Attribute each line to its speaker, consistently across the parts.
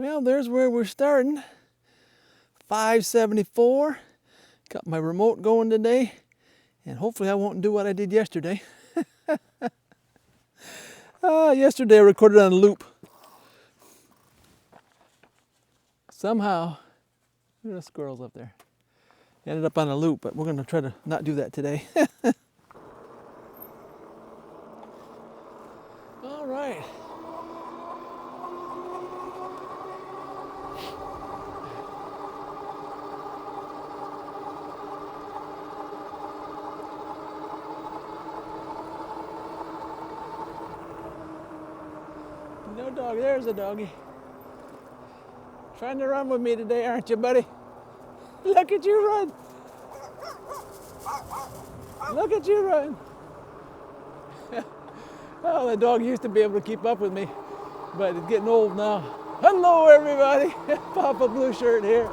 Speaker 1: Well, there's where we're starting. 574. Got my remote going today, and hopefully I won't do what I did yesterday. Yesterday I recorded on a loop. Somehow, look at the squirrels up there. Ended up on a loop, but we're going to try to not do that today. All right. No dog, there's a doggy. Trying to run with me today, aren't you, buddy? Look at you run. Look at you run. Oh, the dog used to be able to keep up with me, but it's getting old now. Hello, everybody. Papa Blue Shirt here.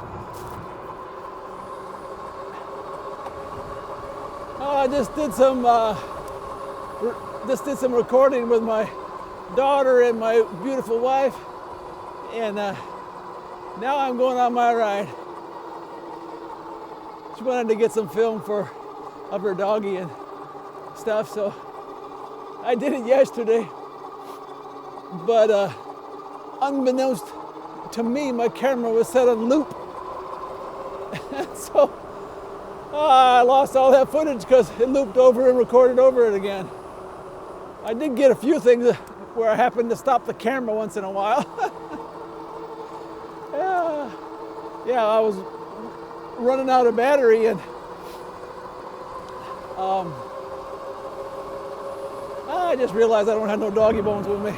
Speaker 1: Oh, I just did some recording with my daughter and my beautiful wife, and now I'm going on my ride. She wanted to get some film of her doggy and stuff, so I did it yesterday. But unbeknownst to me, my camera was set on loop. So I lost all that footage because it looped over and recorded over it again. I did get a few things where I happened to stop the camera once in a while. Yeah, I was running out of battery, and I just realized I don't have no doggy bones with me.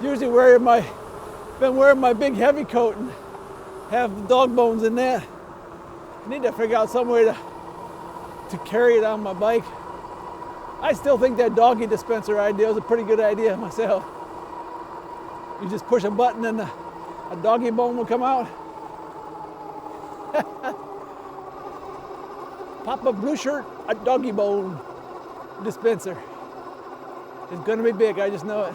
Speaker 1: Usually been wearing my big heavy coat and have dog bones in that. I need to figure out some way to carry it on my bike. I still think that doggy dispenser idea is a pretty good idea myself. You just push a button and a doggy bone will come out. Papa Blue Shirt, a doggy bone dispenser. It's gonna be big, I just know it.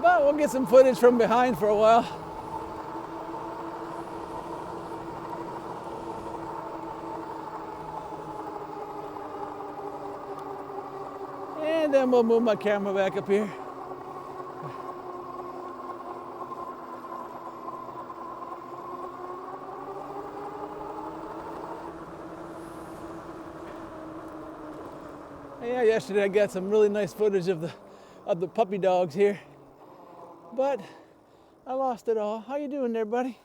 Speaker 1: But we'll get some footage from behind for a while. And then we'll move my camera back up here. Yeah, yesterday I got some really nice footage of the puppy dogs here. But I lost it all. How you doing there, buddy?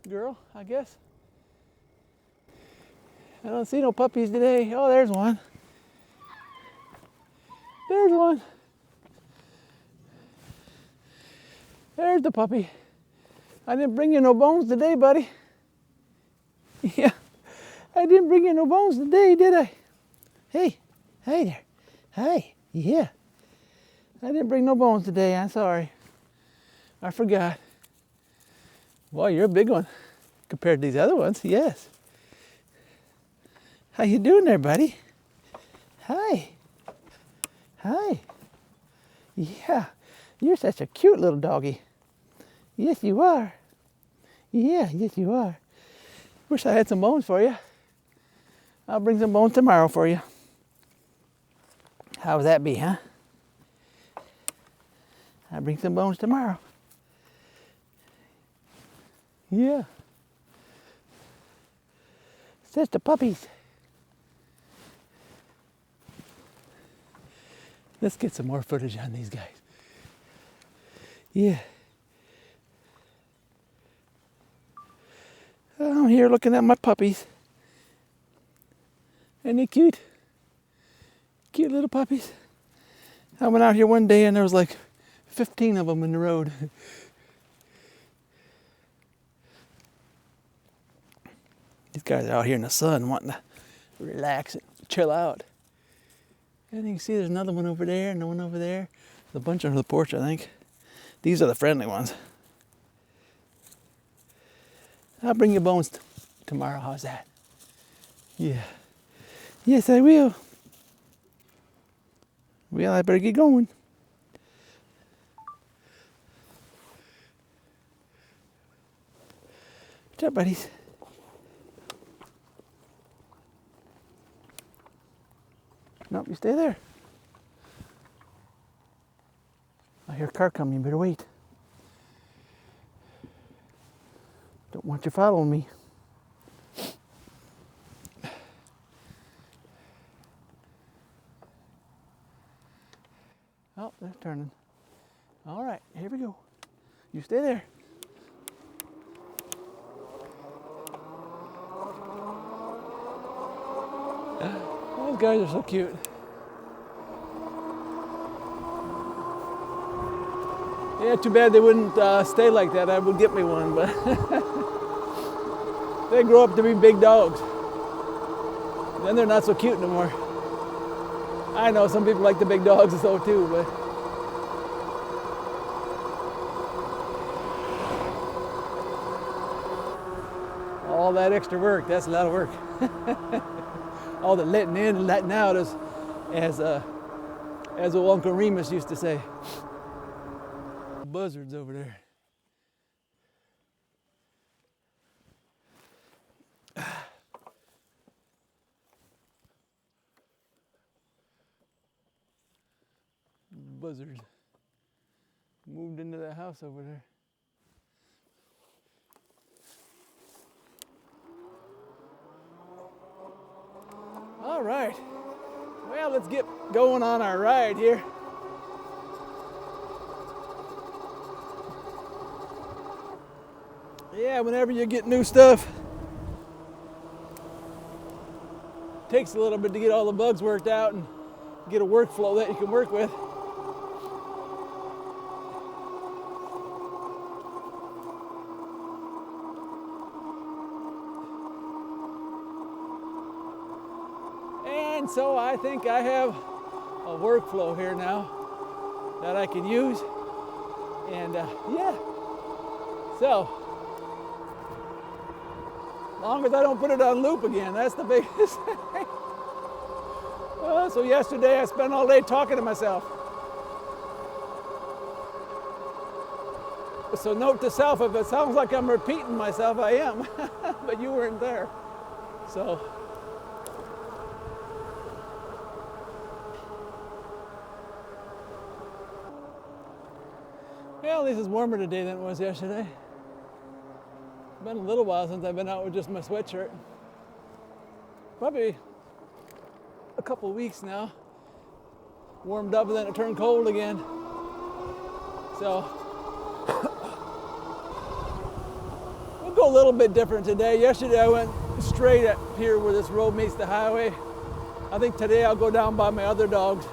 Speaker 1: Girl, I guess. I don't see no puppies today. Oh, there's one. There's one. There's the puppy. I didn't bring you no bones today, buddy. Yeah, I didn't bring you no bones today, did I? Hey, hey there. Hi, yeah. I didn't bring no bones today, I'm sorry. I forgot. Boy, you're a big one compared to these other ones, yes. How you doing there, buddy? Hi. Hi. Yeah, you're such a cute little doggy. Yes, you are. Yeah, yes, you are. Wish I had some bones for you. I'll bring some bones tomorrow for you. How would that be, huh? I'll bring some bones tomorrow. Yeah. It's just the puppies. Let's get some more footage on these guys. Yeah. I'm here looking at my puppies. Ain't they cute? Cute little puppies. I went out here one day and there was like 15 of them in the road. These guys are out here in the sun wanting to relax and chill out. And you can see there's another one over there and one over there. There's a bunch under the porch, I think. These are the friendly ones. I'll bring you bones tomorrow. How's that? Yeah. Yes, I will. Well, I better get going. What's up, buddies? Nope, you stay there. I hear a car coming, you better wait. Don't want you following me. Oh, they're turning. All right, here we go. You stay there. Those guys are so cute. Yeah, too bad they wouldn't stay like that. I would get me one, but they grow up to be big dogs. Then they're not so cute no more. I know some people like the big dogs though too, but all that extra work, that's a lot of work. All the letting in and letting out, as old Uncle Remus used to say. Buzzards over there. Buzzard moved into that house over there. All right. Well, let's get going on our ride here. Yeah, whenever you get new stuff, it takes a little bit to get all the bugs worked out and get a workflow that you can work with. And so I think I have a workflow here now that I can use. And yeah, so as long as I don't put it on loop again, that's the biggest thing. So yesterday I spent all day talking to myself. So note to self, if it sounds like I'm repeating myself, I am, but you weren't there. So. Well, at least it's warmer today than it was yesterday. It's been a little while since I've been out with just my sweatshirt. Probably a couple weeks now. Warmed up and then it turned cold again. So we'll go a little bit different today. Yesterday I went straight up here where this road meets the highway. I think today I'll go down by my other dogs,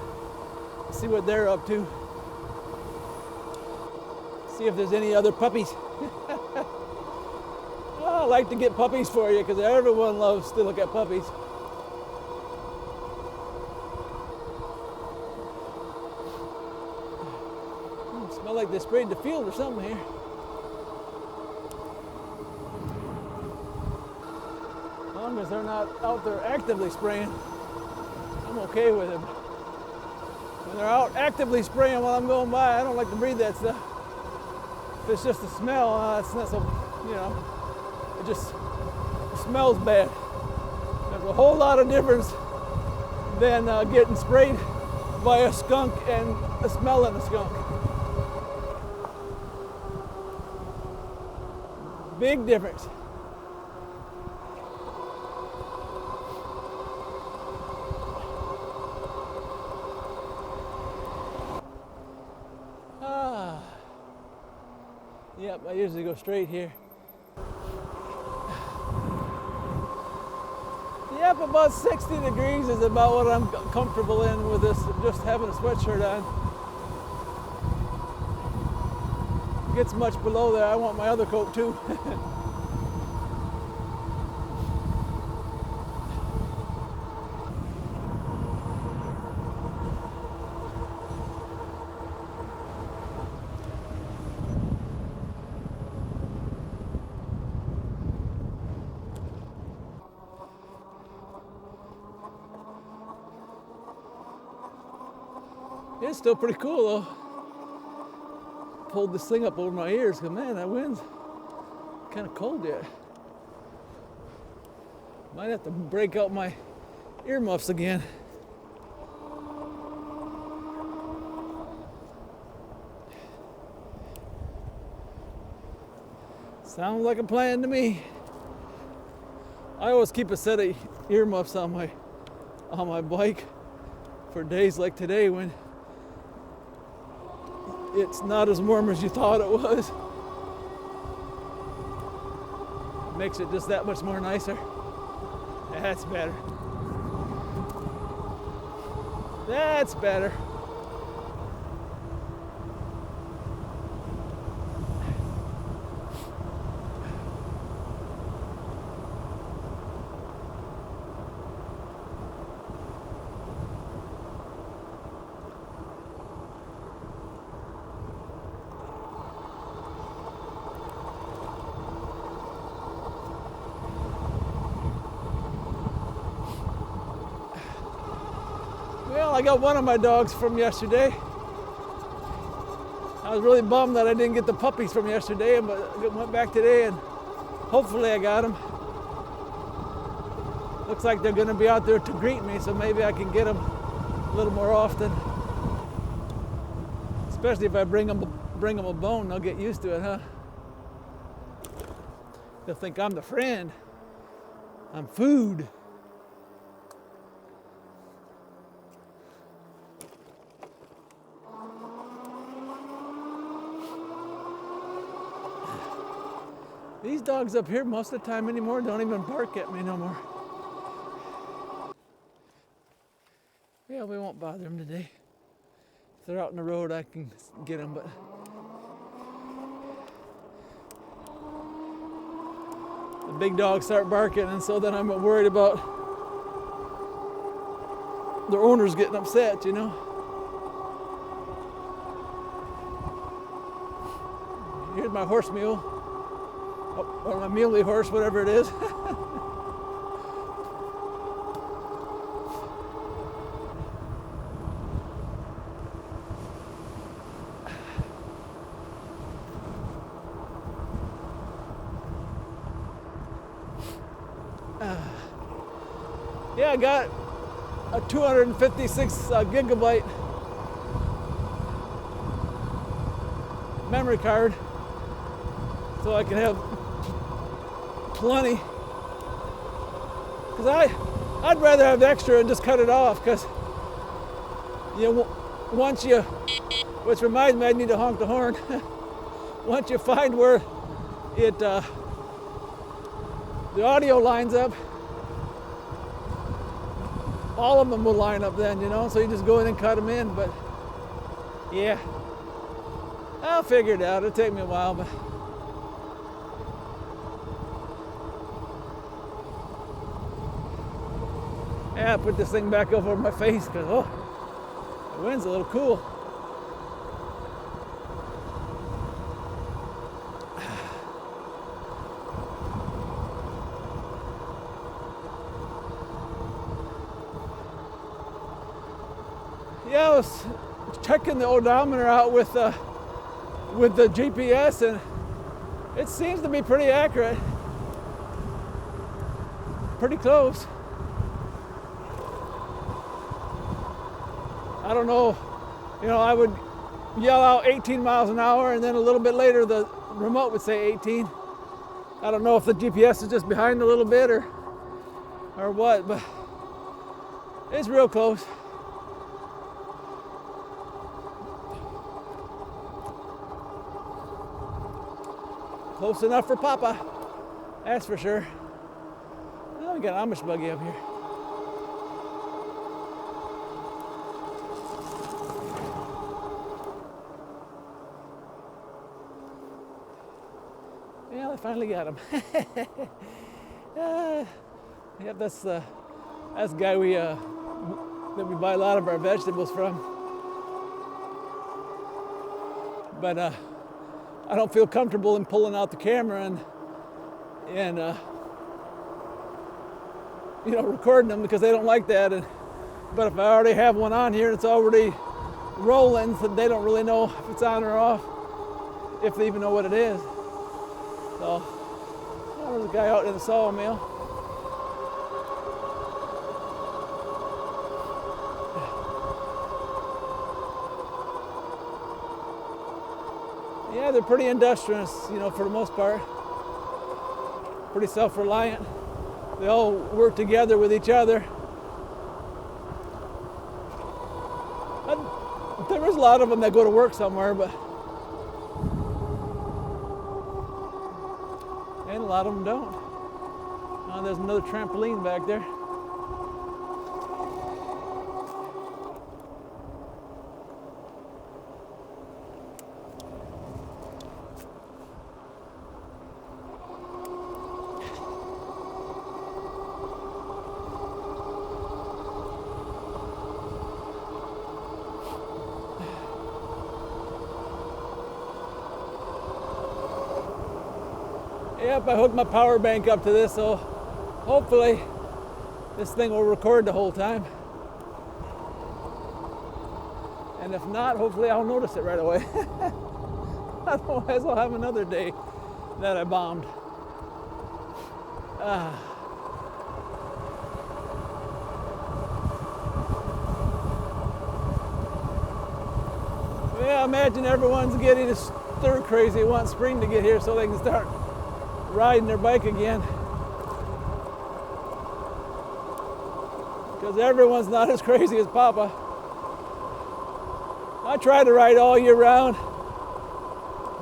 Speaker 1: see what they're up to. See if there's any other puppies. I like to get puppies for you because everyone loves to look at puppies. Smell like they sprayed the field or something here. As long as they're not out there actively spraying, I'm okay with it. When they're out actively spraying while I'm going by, I don't like to breathe that stuff. If it's just a smell, it's not so, you know, it just smells bad. There's a whole lot of difference than getting sprayed by a skunk and smelling a skunk. Big difference. Yep, I usually go straight here. Yep, about 60 degrees is about what I'm comfortable in with this, just having a sweatshirt on. If it gets much below there, I want my other coat too. It's still pretty cool though. Pulled this thing up over my ears because man, that wind's kind of cold yet. Might have to break out my earmuffs again. Sounds like a plan to me. I always keep a set of earmuffs on my bike for days like today when it's not as warm as you thought it was. Makes it just that much more nicer. That's better. That's better. Well, I got one of my dogs from yesterday. I was really bummed that I didn't get the puppies from yesterday, but I went back today and hopefully I got them. Looks like they're going to be out there to greet me, so maybe I can get them a little more often. Especially if I bring them a bone, they'll get used to it, huh? They'll think I'm the friend. I'm food. These dogs up here most of the time anymore don't even bark at me no more. Yeah, we won't bother them today. If they're out in the road, I can get them, but the big dogs start barking, and so then I'm worried about their owners getting upset, you know. Here's my horse mule. Or my muley horse, whatever it is. Yeah, I got a 256 gigabyte memory card, so I can have plenty, because I'd rather have extra and just cut it off, because you know, once you, which reminds me I need to honk the horn, once you find where it the audio lines up, all of them will line up then, you know, so you just go in and cut them in. But yeah, I'll figure it out. It'll take me a while, but yeah, I put this thing back over my face because, oh, the wind's a little cool. Yeah, I was checking the odometer out with the GPS, and it seems to be pretty accurate. Pretty close. I don't know, you know, I would yell out 18 miles an hour, and then a little bit later the remote would say 18. I don't know if the GPS is just behind a little bit or what, but it's real close. Close enough for Papa, that's for sure. Oh, we got an Amish buggy up here. Yeah, I finally got him. Yeah, that's the guy that we buy a lot of our vegetables from. But I don't feel comfortable in pulling out the camera and you know, recording them, because they don't like that. But if I already have one on here, it's already rolling, so they don't really know if it's on or off, if they even know what it is. So, oh, there's a guy out in the sawmill. Yeah, they're pretty industrious, you know, for the most part. Pretty self-reliant. They all work together with each other. There is a lot of them that go to work somewhere, but and a lot of them don't. Oh, there's another trampoline back there. Yep, I hooked my power bank up to this, so hopefully this thing will record the whole time. And if not, hopefully I'll notice it right away. Otherwise I'll have another day that I bombed. Yeah, imagine everyone's getting stir crazy, want spring to get here so they can start riding their bike again, because everyone's not as crazy as Papa. I try to ride all year round.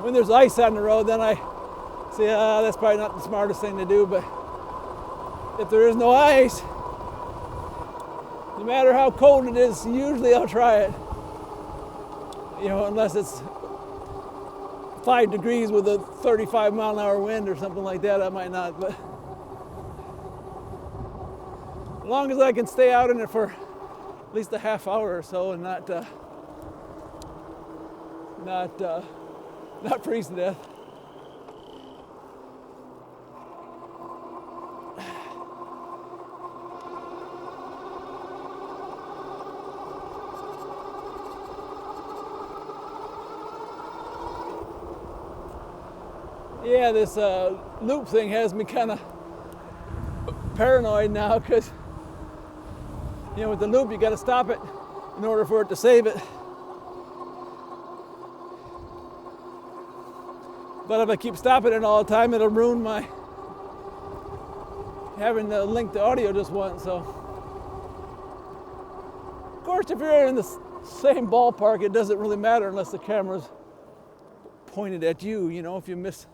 Speaker 1: When there's ice on the road, then I say, that's probably not the smartest thing to do, but if there is no ice, no matter how cold it is, usually I'll try it. You know, unless it's 5 degrees with a 35-mile-an-hour wind or something like that, I might not. But as long as I can stay out in it for at least a half hour or so and not freeze to death. Yeah, this loop thing has me kind of paranoid now, because you know, with the loop you got to stop it in order for it to save it. But if I keep stopping it all the time, it'll ruin my having to link the audio just once. So, of course, if you're in the same ballpark, it doesn't really matter unless the camera's pointed at you. You know, if you miss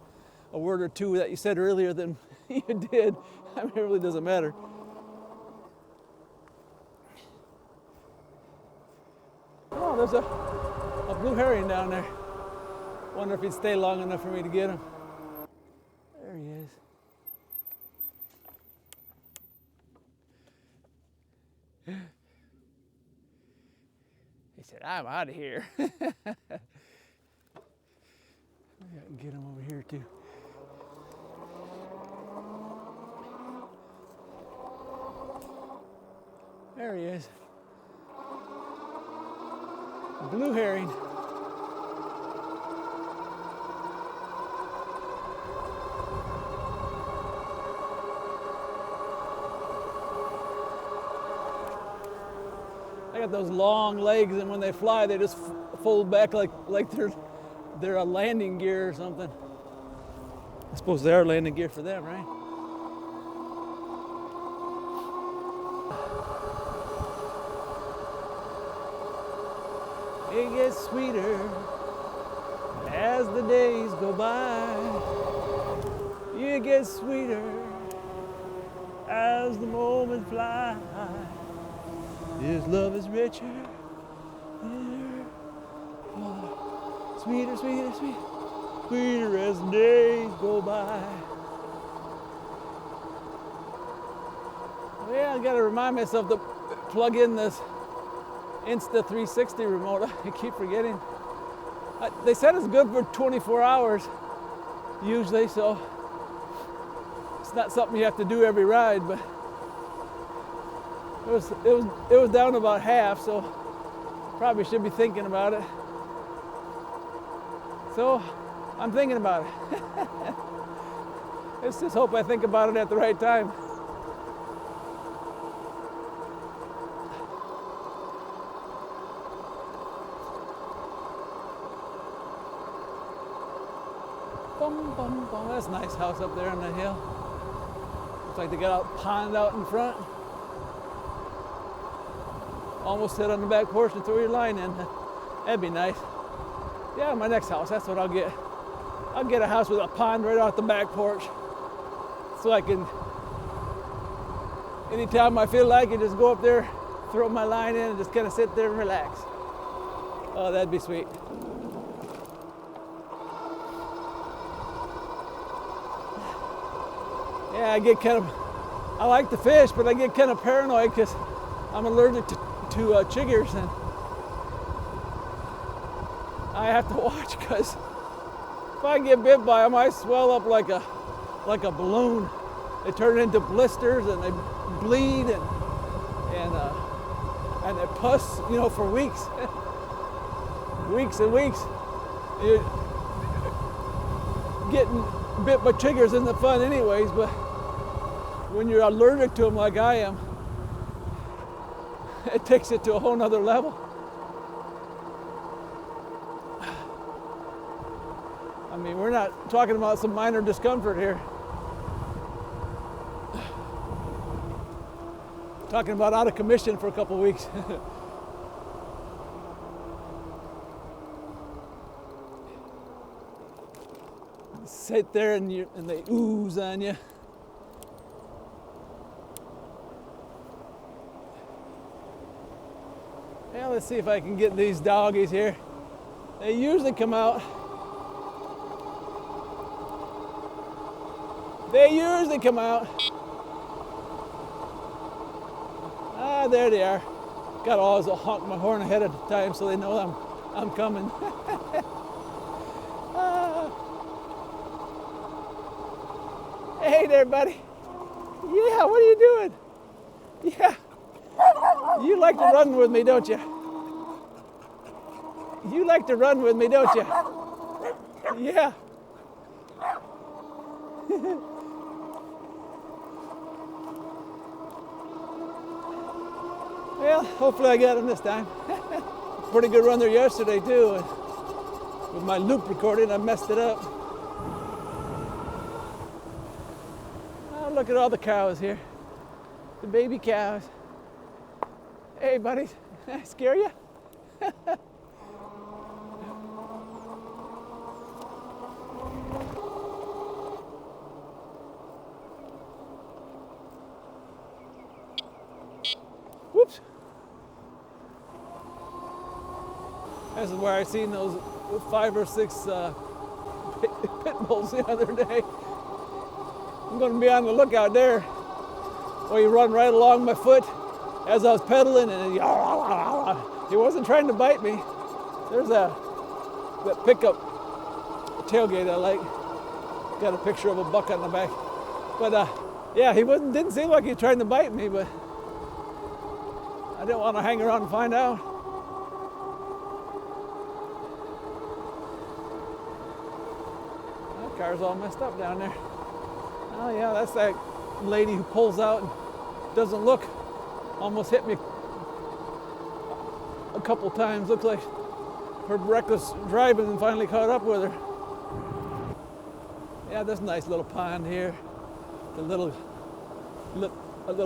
Speaker 1: a word or two that you said earlier than you did, I mean, it really doesn't matter. Oh, there's a blue herring down there. Wonder if he'd stay long enough for me to get him. There he is. He said, I'm out of here. I can get him over here too. There he is. Blue herring. They got those long legs, and when they fly, they just fold back like they're a landing gear or something. I suppose they are landing gear for them, right? It gets sweeter as the days go by. It gets sweeter as the moments fly. This love is richer, sweeter, sweeter, sweeter, sweeter as the days go by. Yeah, I gotta remind myself to plug in this Insta360 remote. I keep forgetting. They said it's good for 24 hours usually, so it's not something you have to do every ride, but it was down about half, so Probably should be thinking about it. So I'm thinking about it. Let's just hope I think about it at the right time. Bum, bum, bum. That's a nice house up there on the hill. Looks like they got a pond out in front. Almost sit on the back porch and throw your line in. That'd be nice. Yeah, my next house, that's what I'll get. I'll get a house with a pond right off the back porch. So I can, anytime I feel like it, just go up there, throw my line in, and just kind of sit there and relax. Oh, that'd be sweet. Yeah, I get kind of, I like to fish, but I get kind of paranoid because I'm allergic to chiggers, and I have to watch because if I get bit by them, I swell up like a balloon. They turn into blisters and they bleed and they pus, you know, for weeks, weeks and weeks. You're getting bit by chiggers isn't fun, anyways, but when you're allergic to them like I am, it takes it to a whole nother level. I mean, we're not talking about some minor discomfort here. Talking about out of commission for a couple of weeks. Sit there and they ooze on you. Yeah, let's see if I can get these doggies here. They usually come out. Ah, there they are. Got to always honk my horn ahead of time so they know I'm coming. Ah. Hey there, buddy. Yeah, what are you doing? Yeah. You like to run with me, don't you? You like to run with me, don't you? Yeah. Well, hopefully I got him this time. Pretty good run there yesterday too. And with my loop recording, I messed it up. Oh, look at all the cows here. The baby cows. Hey, buddies. Did I scare you? Whoops. This is where I seen those 5 or 6 pit bulls the other day. I'm going to be on the lookout there. Where he run right along my foot as I was pedaling, and he wasn't trying to bite me. There's that pickup tailgate I like. Got a picture of a buck on the back. But yeah, he didn't seem like he was trying to bite me, but I didn't want to hang around and find out. That car's all messed up down there. Oh yeah, that's that lady who pulls out and doesn't look. Almost hit me a couple times. Looks like her reckless driving and finally caught up with her. Yeah, this nice little pond here. A little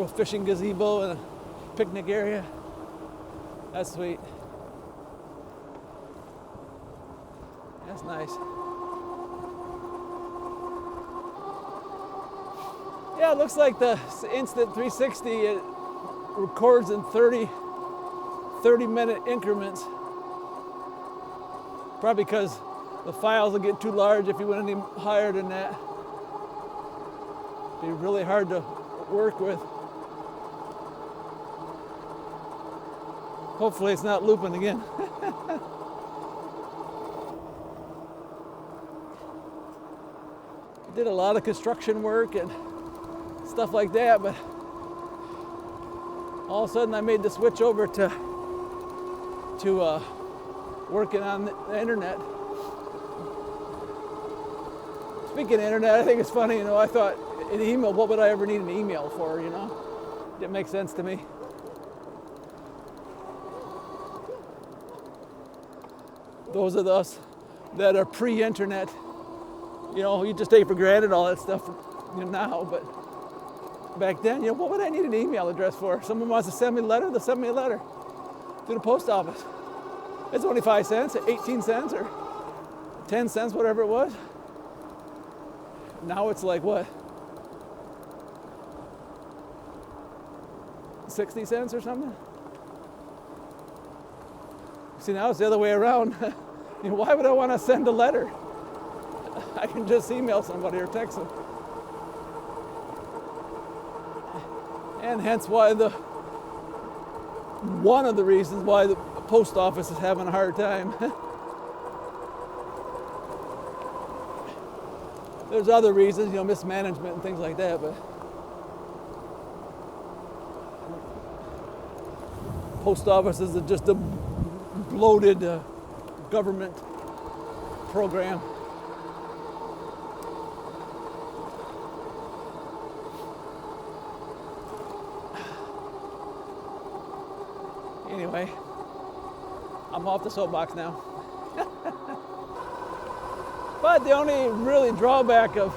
Speaker 1: fishing gazebo and a picnic area. That's sweet. That's nice. Yeah, it looks like the Instant 360, it records in 30-minute increments. Probably because the files will get too large if you went any higher than that. It'd be really hard to work with. Hopefully it's not looping again. Did a lot of construction work and stuff like that, but all of a sudden I made the switch over to to working on the internet. Speaking of internet, I think it's funny, you know, I thought an email, what would I ever need an email for, you know? Didn't make sense to me. Those of us that are pre-internet, you know, you just take for granted all that stuff, you know, now, but back then, you know, what would I need an email address for? Someone wants to send me a letter, they'll send me a letter to the post office. It's only 5 cents, 18 cents, or 10 cents, whatever it was. Now it's like what? 60 cents or something? See, now it's the other way around. You know, why would I want to send a letter? I can just email somebody or text them. And hence why one of the reasons why the post office is having a hard time. There's other reasons, you know, mismanagement and things like that, but post office is just a bloated government program. Anyway, I'm off the soapbox now. But the only really drawback of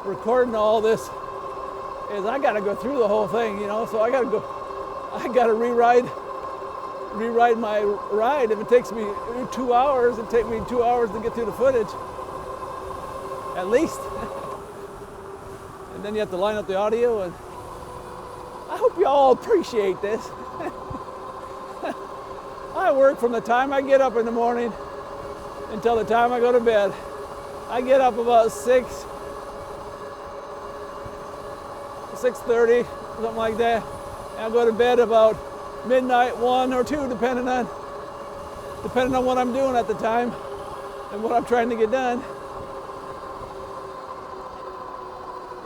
Speaker 1: recording all this is I got to go through the whole thing, you know. So I got to rewrite my ride. If it takes me 2 hours, it takes me 2 hours to get through the footage, at least. And then you have to line up the audio, and I hope you all appreciate this. I work from the time I get up in the morning until the time I go to bed. I get up about 6:30, something like that. And I go to bed about midnight, 1 or 2, depending on what I'm doing at the time and what I'm trying to get done.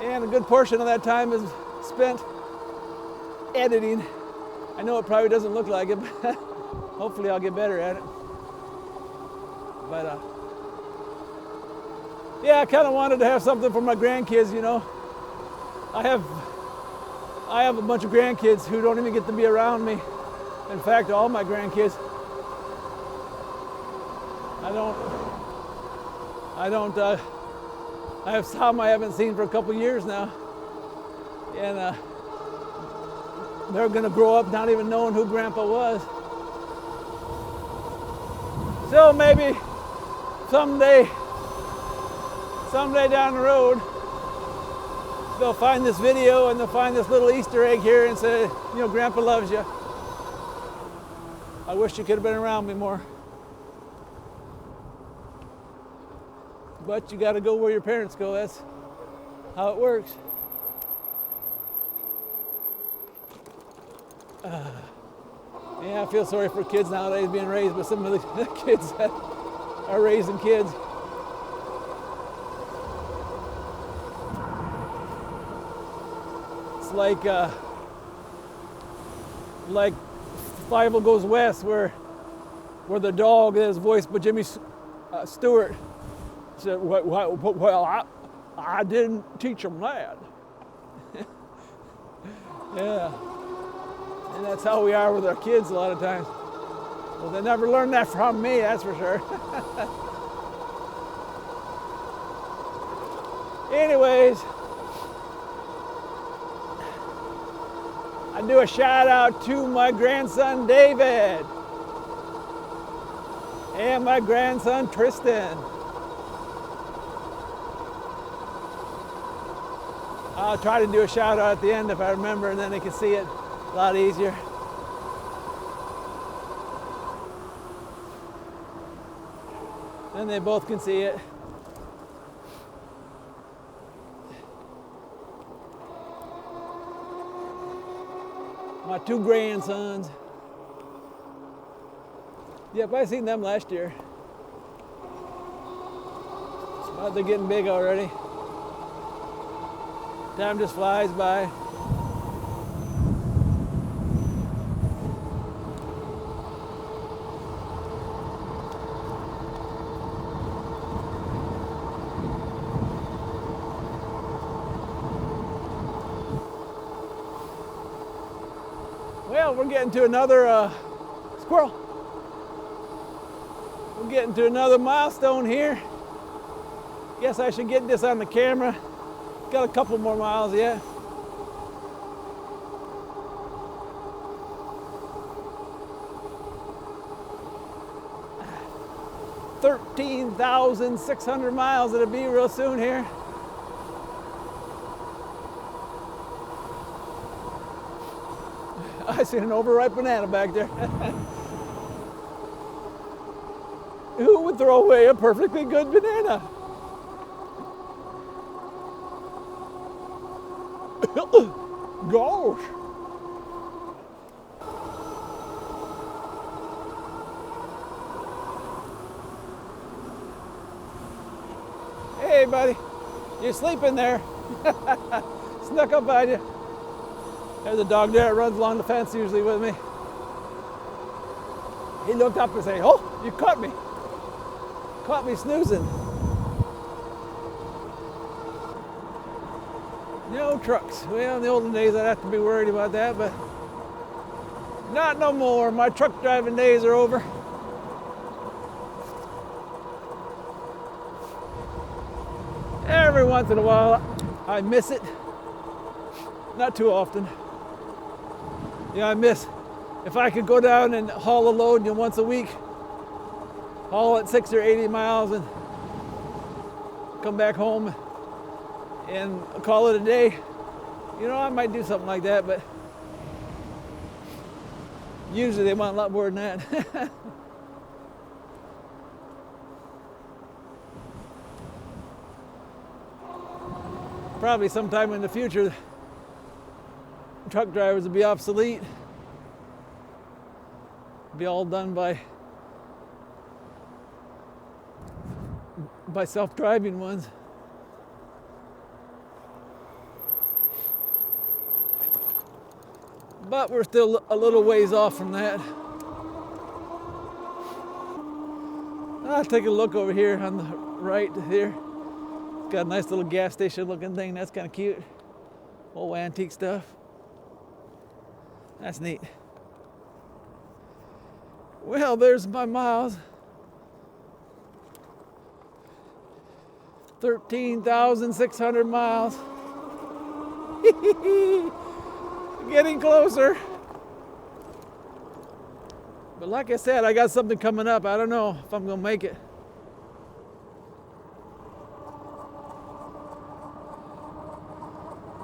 Speaker 1: And a good portion of that time is spent editing. I know it probably doesn't look like it, but hopefully I'll get better at it. But yeah, I kind of wanted to have something for my grandkids, you know. I have a bunch of grandkids who don't even get to be around me. In fact, all my grandkids, I have some I haven't seen for a couple years now. And they're gonna grow up not even knowing who Grandpa was. So maybe someday down the road, they'll find this video and they'll find this little Easter egg here and say, you know, Grandpa loves you. I wish you could have been around me more. But you got to go where your parents go. That's how it works. Yeah, I feel sorry for kids nowadays being raised by some of the kids that are raising kids. It's like Five Goes West, where the dog is voiced by Jimmy Stewart said, well, I didn't teach him that. Yeah. And that's how we are with our kids a lot of times. Well, they never learned that from me, that's for sure. Anyways, I do a shout out to my grandson David and my grandson Tristan. I'll try to do a shout out at the end if I remember, and then they can see it a lot easier. Then they both can see it. My 2 grandsons. Yep, I seen them last year. But they're getting big already. Time just flies by. Well, we're getting to another squirrel. We're getting to another milestone here. Guess I should get this on the camera. Got a couple more miles yet. $13,600 miles it'll be real soon here. I see an overripe banana back there. Who would throw away a perfectly good banana? Gosh. Hey, buddy. You're sleeping there. Snuck up behind you. There's a dog there that runs along the fence usually with me. He looked up and said, "Oh, you caught me. Caught me snoozing." No trucks. Well, in the olden days I'd have to be worried about that, but not no more. My truck driving days are over. Every once in a while I miss it. Not too often. Yeah, I miss if I could go down and haul a load once a week, haul it 60 or 80 miles and come back home and call it a day. You know, I might do something like that, but usually they want a lot more than that. Probably sometime in the future, truck drivers will be obsolete. Be all done by self-driving ones. But we're still a little ways off from that. I'll take a look over here on the right here. It's got a nice little gas station looking thing. That's kind of cute. Old antique stuff. That's neat. Well, there's my miles. 13,600 miles. Getting closer. But like I said, I got something coming up. I don't know if I'm gonna make it.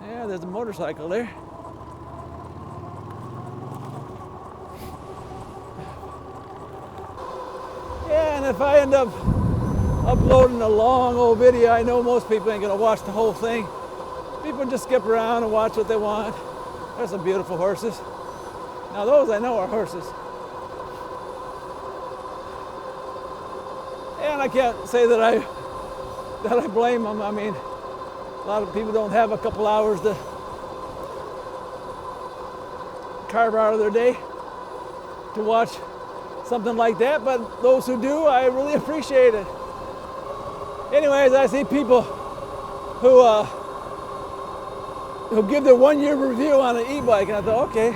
Speaker 1: Yeah, there's a motorcycle there. Yeah, and if I end up uploading a long old video, I know most people ain't gonna watch the whole thing. People just skip around and watch what they want. There's some beautiful horses. Now those I know are horses. And I can't say that I blame them. I mean, a lot of people don't have a couple hours to carve out of their day to watch something like that, but those who do, I really appreciate it. Anyways, I see people who give their 1 year review on an e-bike, and I thought, okay,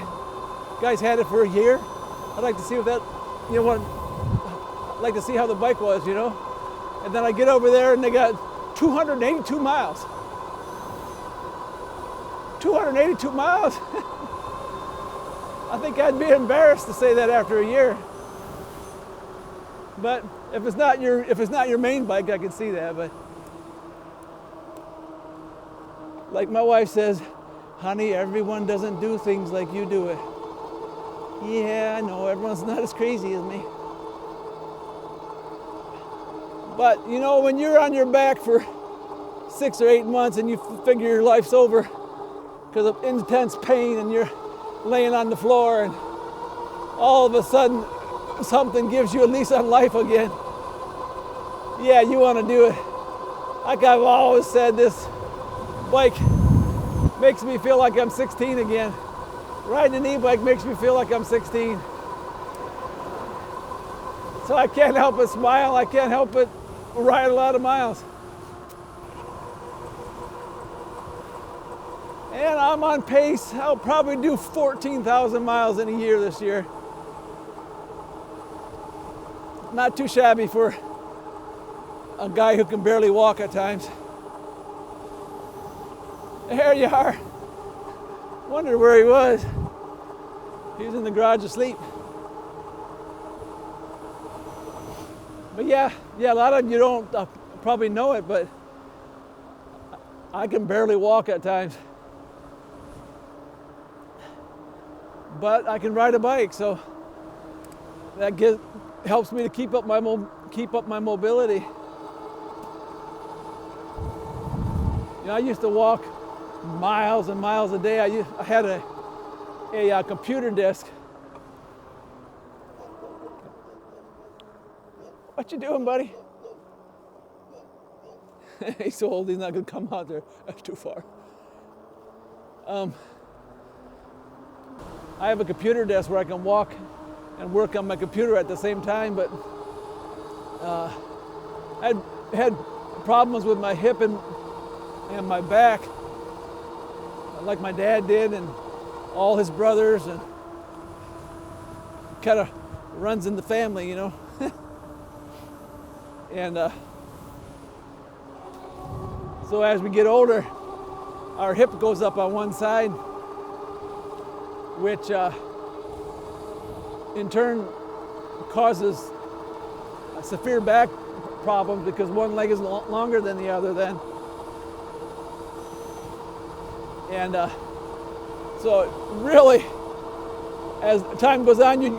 Speaker 1: guys had it for a year. I'd like to see what that, you know, I'd like to see how the bike was, you know. And then I get over there and they got 282 miles. 282 miles? I think I'd be embarrassed to say that after a year. But if it's not your main bike, I can see that. But like my wife says, honey, everyone doesn't do things like you do it. Yeah, I know, everyone's not as crazy as me. But you know, when you're on your back for 6 or 8 months and you figure your life's over because of intense pain and you're laying on the floor and all of a sudden something gives you a lease on life again, yeah, you want to do it. Like I've always said, this bike makes me feel like I'm 16 again. Riding an e-bike makes me feel like I'm 16. So I can't help but smile. I can't help but ride a lot of miles. And I'm on pace. I'll probably do 14,000 miles in a year this year. Not too shabby for a guy who can barely walk at times. There you are. Wondered where he was. He was in the garage asleep. But yeah, a lot of you don't probably know it, but I can barely walk at times. But I can ride a bike, so that helps me to keep up my mobility. You know, I used to walk miles and miles a day. I had a computer desk. What you doing, buddy? He's so old, he's not gonna come out there. That's too far. I have a computer desk where I can walk and work on my computer at the same time, but I had problems with my hip and my back, like my dad did, and all his brothers, and kind of runs in the family, you know. And so as we get older, our hip goes up on one side, which in turn causes severe back problems because one leg is longer than the other then. And so really, as time goes on, you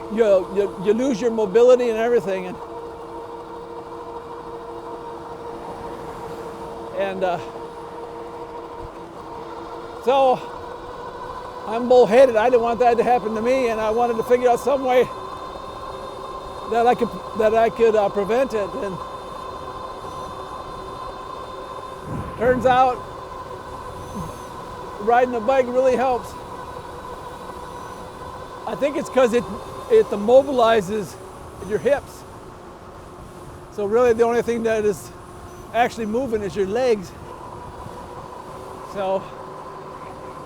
Speaker 1: lose your mobility and everything. And so I'm bullheaded. I didn't want that to happen to me, and I wanted to figure out some way that I could prevent it. And turns out riding a bike really helps. I think it's because it immobilizes your hips. So really the only thing that is actually moving is your legs. So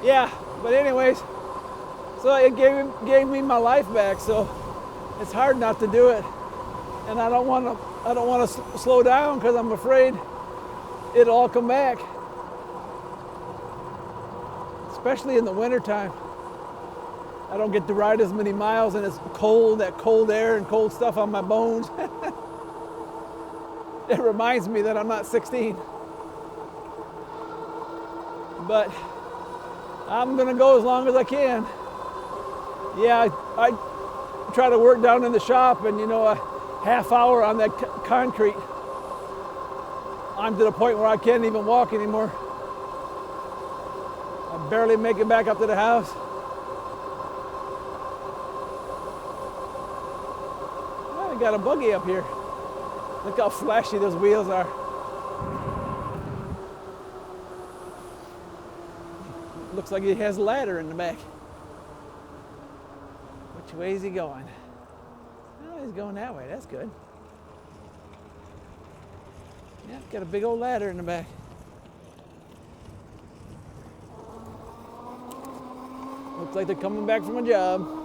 Speaker 1: yeah, but anyways, so it gave me my life back. So it's hard not to do it, and I don't want to slow down because I'm afraid it'll all come back, especially in the wintertime. I don't get to ride as many miles, and it's cold, that cold air and cold stuff on my bones. It reminds me that I'm not 16. But I'm gonna go as long as I can. Yeah, I try to work down in the shop, and you know, a half hour on that concrete, I'm to the point where I can't even walk anymore. I barely make it back up to the house. I got a buggy up here. Look how flashy those wheels are. Looks like he has a ladder in the back. Which way is he going? Oh, he's going that way. That's good. Yeah, got a big old ladder in the back. Looks like they're coming back from a job.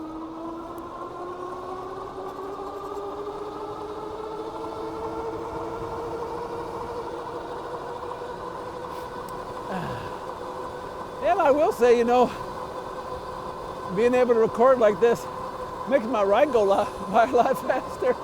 Speaker 1: And I will say, you know, being able to record like this makes my ride go by a lot faster.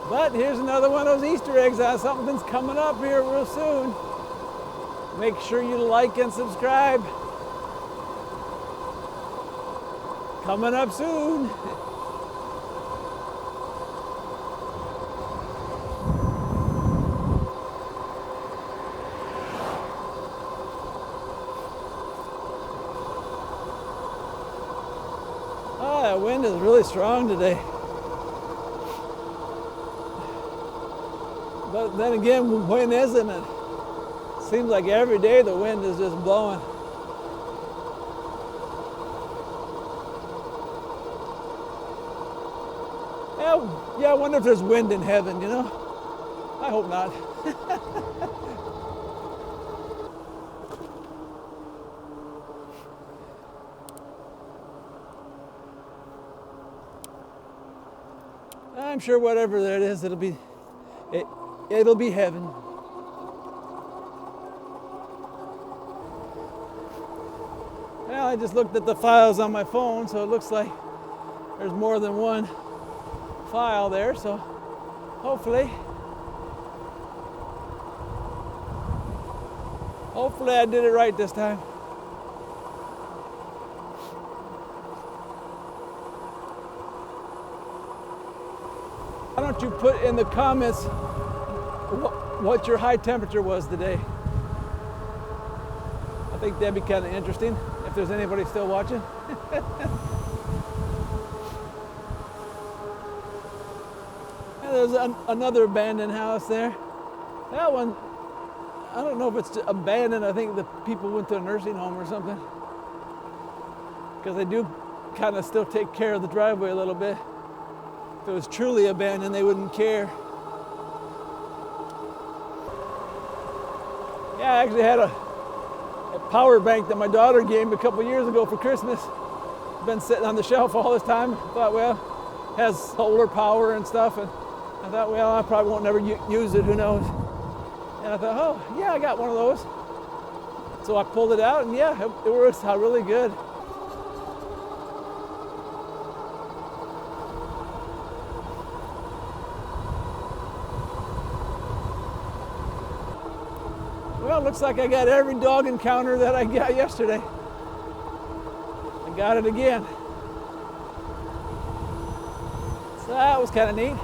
Speaker 1: But here's another one of those Easter eggs. Something's coming up here real soon. Make sure you like and subscribe. Coming up soon. Oh, that wind is really strong today. But then again, when isn't it? Seems like every day the wind is just blowing. Yeah, I wonder if there's wind in heaven, you know? I hope not. I'm sure whatever that is, it'll be heaven. Well, I just looked at the files on my phone, so it looks like there's more than one file there, so hopefully I did it right this time. Why don't you put in the comments what your high temperature was today? I think that'd be kind of interesting if there's anybody still watching. There's another abandoned house there. That one, I don't know if it's abandoned. I think the people went to a nursing home or something. Because they do kind of still take care of the driveway a little bit. If it was truly abandoned, they wouldn't care. Yeah, I actually had a power bank that my daughter gave me a couple years ago for Christmas. It's been sitting on the shelf all this time. I thought, well, it has solar power and stuff. And I thought, well, I probably won't never use it, who knows. And I thought, oh, yeah, I got one of those. So I pulled it out, and yeah, it works out really good. Well, it looks like I got every dog encounter that I got yesterday. I got it again. So that was kind of neat.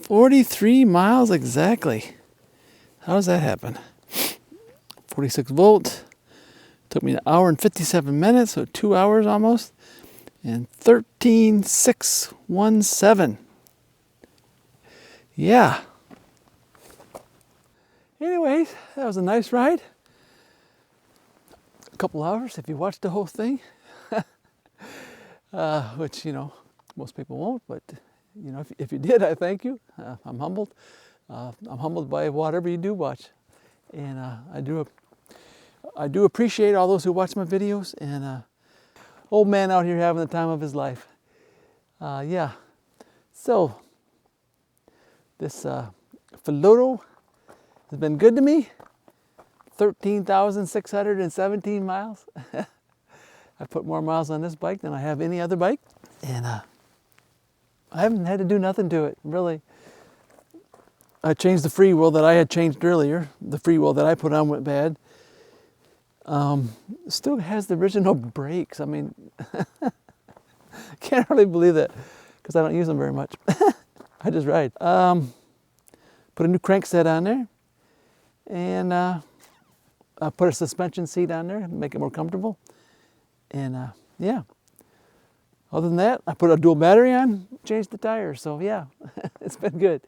Speaker 1: "43 miles exactly. How does that happen? 46 volts. Took me 1 hour and 57 minutes, so 2 hours almost. And 13,617. Yeah. Anyways, that was a nice ride. A couple hours if you watched the whole thing. Which, you know, most people won't, but you know, if you did, I thank you. I'm humbled. I'm humbled by whatever you do watch, and I do appreciate all those who watch my videos. And old man out here having the time of his life. Yeah. So this Philodo has been good to me. 13,617 miles. I put more miles on this bike than I have any other bike, and I haven't had to do nothing to it, really. I changed the FREEWHEEL that I had changed earlier. The FREEWHEEL that I put on went bad. Still has the original brakes. I mean, can't really believe that because I don't use them very much. I just ride. Put a new crankset on there, and I put a suspension seat on there, make it more comfortable. And yeah. Other than that, I put a dual battery on, changed the tires, so yeah, it's been good.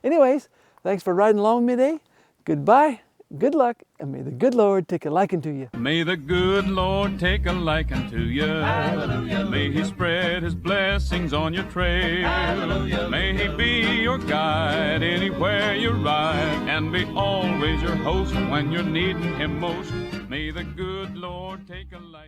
Speaker 1: Anyways, thanks for riding along with me today. Goodbye, good luck, and may the good Lord take a liking to you.
Speaker 2: May the good Lord take a liking to you. Hallelujah. May He spread His blessings on your trail. Hallelujah. May He be your guide anywhere you ride, and be always your host when you're needing Him most. May the good Lord take a liking.